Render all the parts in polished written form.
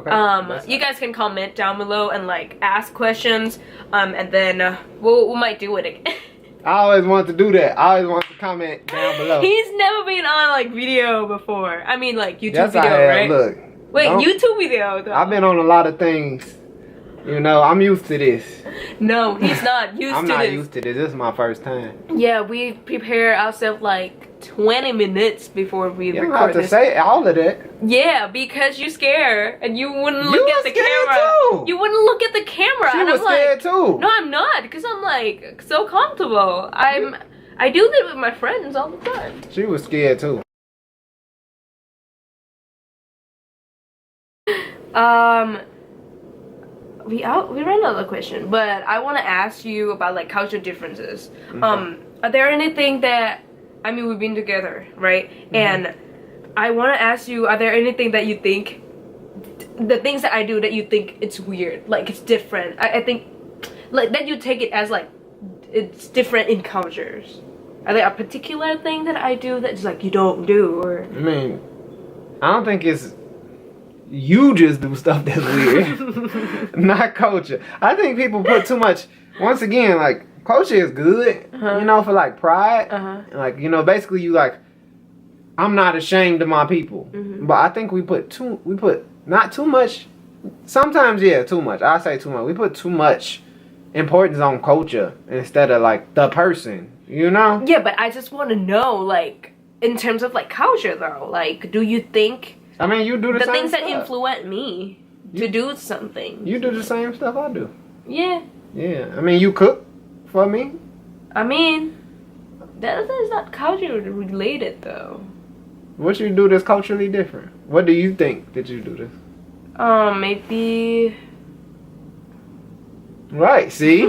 You guys can comment down below and like ask questions, and then we might do it again. I always want to do that. I always want to comment down below. He's never been on like video before. I mean like YouTube Yes, video, I have. right? Look, wait, YouTube video though. I've been on a lot of things. You know, I'm used to this. No, he's not used to this. I'm not used to this. This is my first time. Yeah, we prepare ourselves like 20 minutes before we You record don't have to this. say all of that. Yeah, because you're scared and you wouldn't look at the scared camera. too. You wouldn't look at the camera. She and was I'm scared like, too. no, I'm not, because I'm like so comfortable. I do this with my friends all the time. She was scared too. We ran out of the question, but I want to ask you about like culture differences. Okay. Are there anything that, I mean, we've been together, right? And I want to ask you, are there anything that you think, the things that I do that you think it's weird, like it's different? I think like that you take it as like it's different in cultures. Are there a particular thing that I do that's like you don't do, or? I mean, I don't think it's you just do stuff that's weird. Not culture. I think people put too much. Once again, like culture is good, you know, for like pride. Like, you know, basically you like, I'm not ashamed of my people. But I think we put not too much. Sometimes, yeah, too much. I say too much. We put too much importance on culture instead of like the person, you know? Yeah, but I just want to know, like, in terms of like culture though, like, do you think I mean, you do the same things stuff. that influence me to do something? You do the same stuff I do. Yeah. Yeah. I mean, you cook for me. I mean, that is not culture related though. What you do that's culturally different? What do you think that you do this? Maybe. Right, see?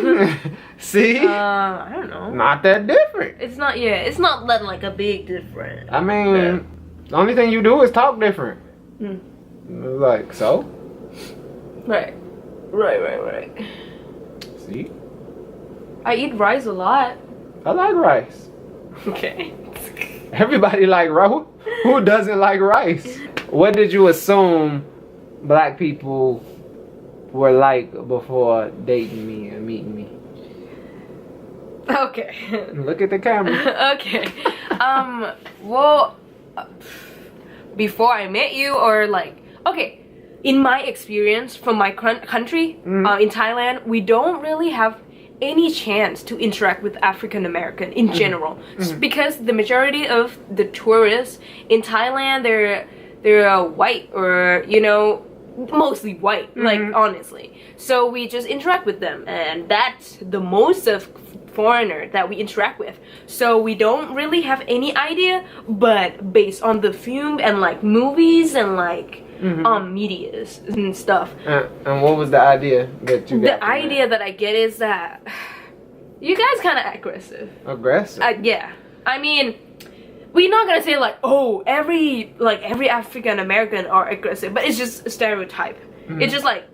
See? I don't know. Not that different. It's not, yeah, it's not that like a big difference. I mean, the only thing you do is talk different. Like, so? Right. See? I eat rice a lot. I like rice. Okay. Everybody like rice. Who doesn't like rice? What did you assume black people were like before dating me and meeting me? Okay. Look at the camera. Okay. Well, before I met you, or like, okay, in my experience from my country, in Thailand, we don't really have any chance to interact with African American in general, because the majority of the tourists in Thailand, they're white, or you know, mostly white, like honestly. So we just interact with them, and that's the most of foreigner that we interact with. So we don't really have any idea, but based on the film and like movies and like medias and stuff. And what was the idea that you got? The idea that I get is that you guys kind of aggressive. Aggressive? Yeah. I mean, we're not gonna say like, oh, every African American are aggressive, but it's just a stereotype. It's just like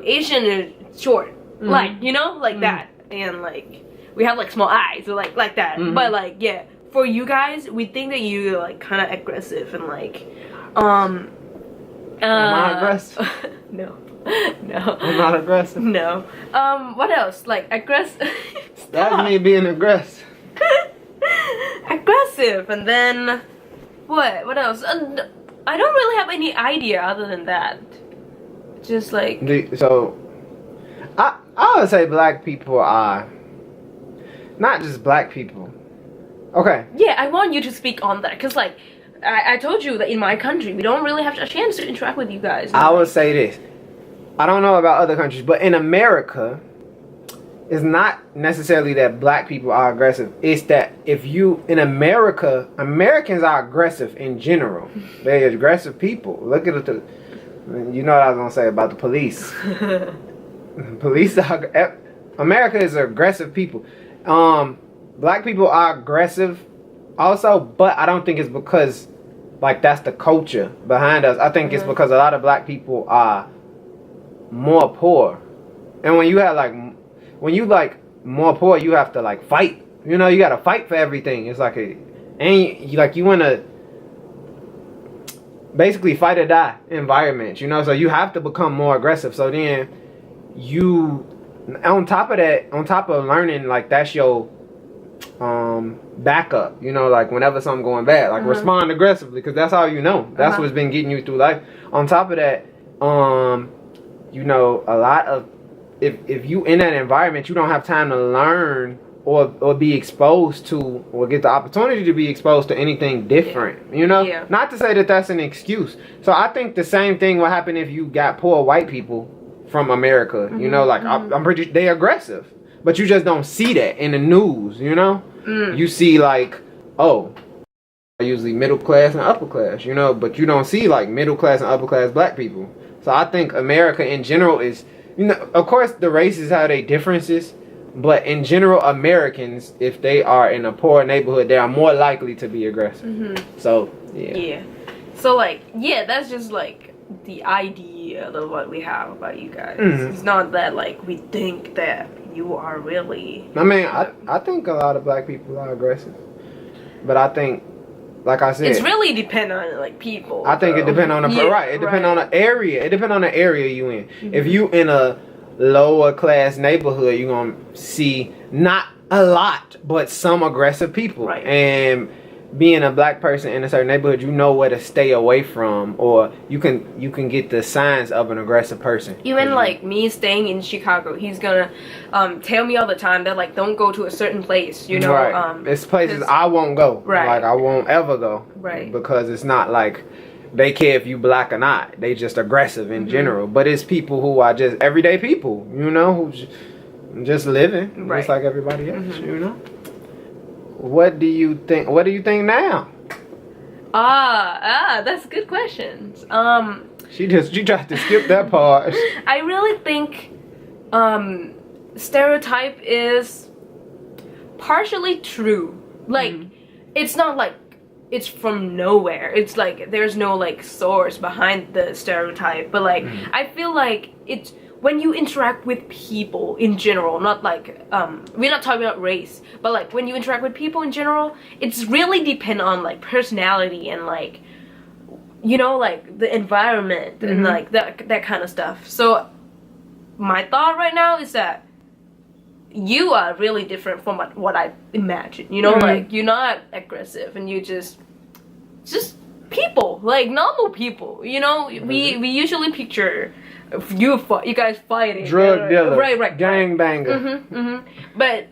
Asian is short, like, you know, like that, and like we have like small eyes, or like that. But like, yeah, for you guys, we think that you're like kind of aggressive and like Am I aggressive? No. I'm not aggressive. No. What else? Like aggressive. That's me being aggressive. Aggressive, and then what else? I don't really have any idea other than that. Just like so I would say black people are not just black people. Okay. Yeah, I want you to speak on that, because like I told you that in my country we don't really have a chance to interact with you guys. I would say this. I don't know about other countries, but in America, it's not necessarily that black people are aggressive. It's that if you, in America, Americans are aggressive in general. They're aggressive people. Look at the, you know what I was going to say about the police. Police are, America is aggressive people. Black people are aggressive also, but I don't think it's because, like, that's the culture behind us. I think it's because a lot of black people are more poor. And when you have, like, when you, like, more poor, you have to, like, fight. You know, you got to fight for everything. It's like a, and you, like, you want to, basically fight or die environments, you know. So you have to become more aggressive. So then you, on top of that, on top of learning, like that's your backup, you know, like whenever something going bad, like respond aggressively, because that's all you know. That's what's been getting you through life. On top of that, you know, a lot of if you in that environment, you don't have time to learn or be exposed to or get the opportunity to be exposed to anything different, you know. Not to say that that's an excuse. So I think the same thing will happen if you got poor white people from America, you know, like I'm pretty, they aggressive, but you just don't see that in the news, you know. You see like, oh, usually middle class and upper class, you know, but you don't see like middle class and upper class black people. So I think America in general is, you know, of course the races have their differences, but in general, Americans, if they are in a poor neighborhood, they are more likely to be aggressive. So, yeah. So, like, yeah, that's just, like, the idea of what we have about you guys. It's not that, like, we think that you are really... I mean, I think a lot of black people are aggressive. But I think, like I said... It's really depend on, like, people. I think it depends on the... It depends on the area. It depends on the area you in. If you in a lower class neighborhood, you're gonna see not a lot but some aggressive people, and being a black person in a certain neighborhood, you know where to stay away from, or you can get the signs of an aggressive person. Even like me staying in Chicago, he's gonna tell me all the time that like don't go to a certain place, you know. It's places I won't go, like I won't ever go, because it's not like they care if you black or not. They just aggressive in general. But it's people who are just everyday people, you know, who's just living just like everybody else, you know. What do you think? What do you think now? That's a good question. She tried to skip that part. I really think stereotype is partially true. Like it's not like it's from nowhere. It's like there's no like source behind the stereotype, but like I feel like it's when you interact with people in general, not like we're not talking about race, but like when you interact with people in general, it's really depend on like personality and like, you know, like the environment and like that kind of stuff. So my thought right now is that you are really different from what I imagine, you know, like you're not aggressive and you just people, like normal people, you know. We usually picture you guys fighting, drug dealer, right, gangbanger. But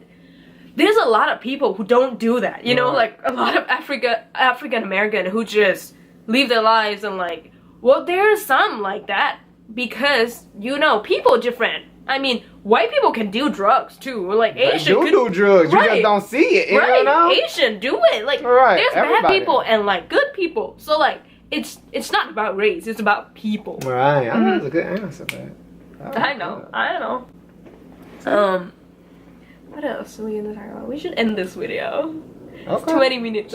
there's a lot of people who don't do that, you know, like a lot of African American who just live their lives and like, well, there's some like that because, you know, people different. I mean, white people can do drugs too. Like Asian do drugs. You just don't see it. You know? Asian do it. Like there's bad people and like good people. So like it's not about race. It's about people. Right. I know that's a good answer, man. I know. What else are we gonna talk about? We should end this video. It's 20 minutes.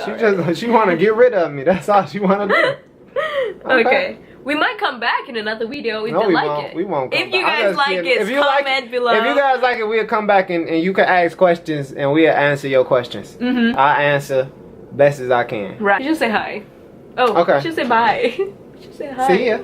She want to get rid of me. That's all she want to do. Okay. We might come back in another video if you like it. We won't come back. If you guys like it, comment below. If you guys like it, we'll come back and you can ask questions and we'll answer your questions. I'll answer best as I can. Right. You should say hi. Oh, okay. You should say bye. You should say hi. See ya.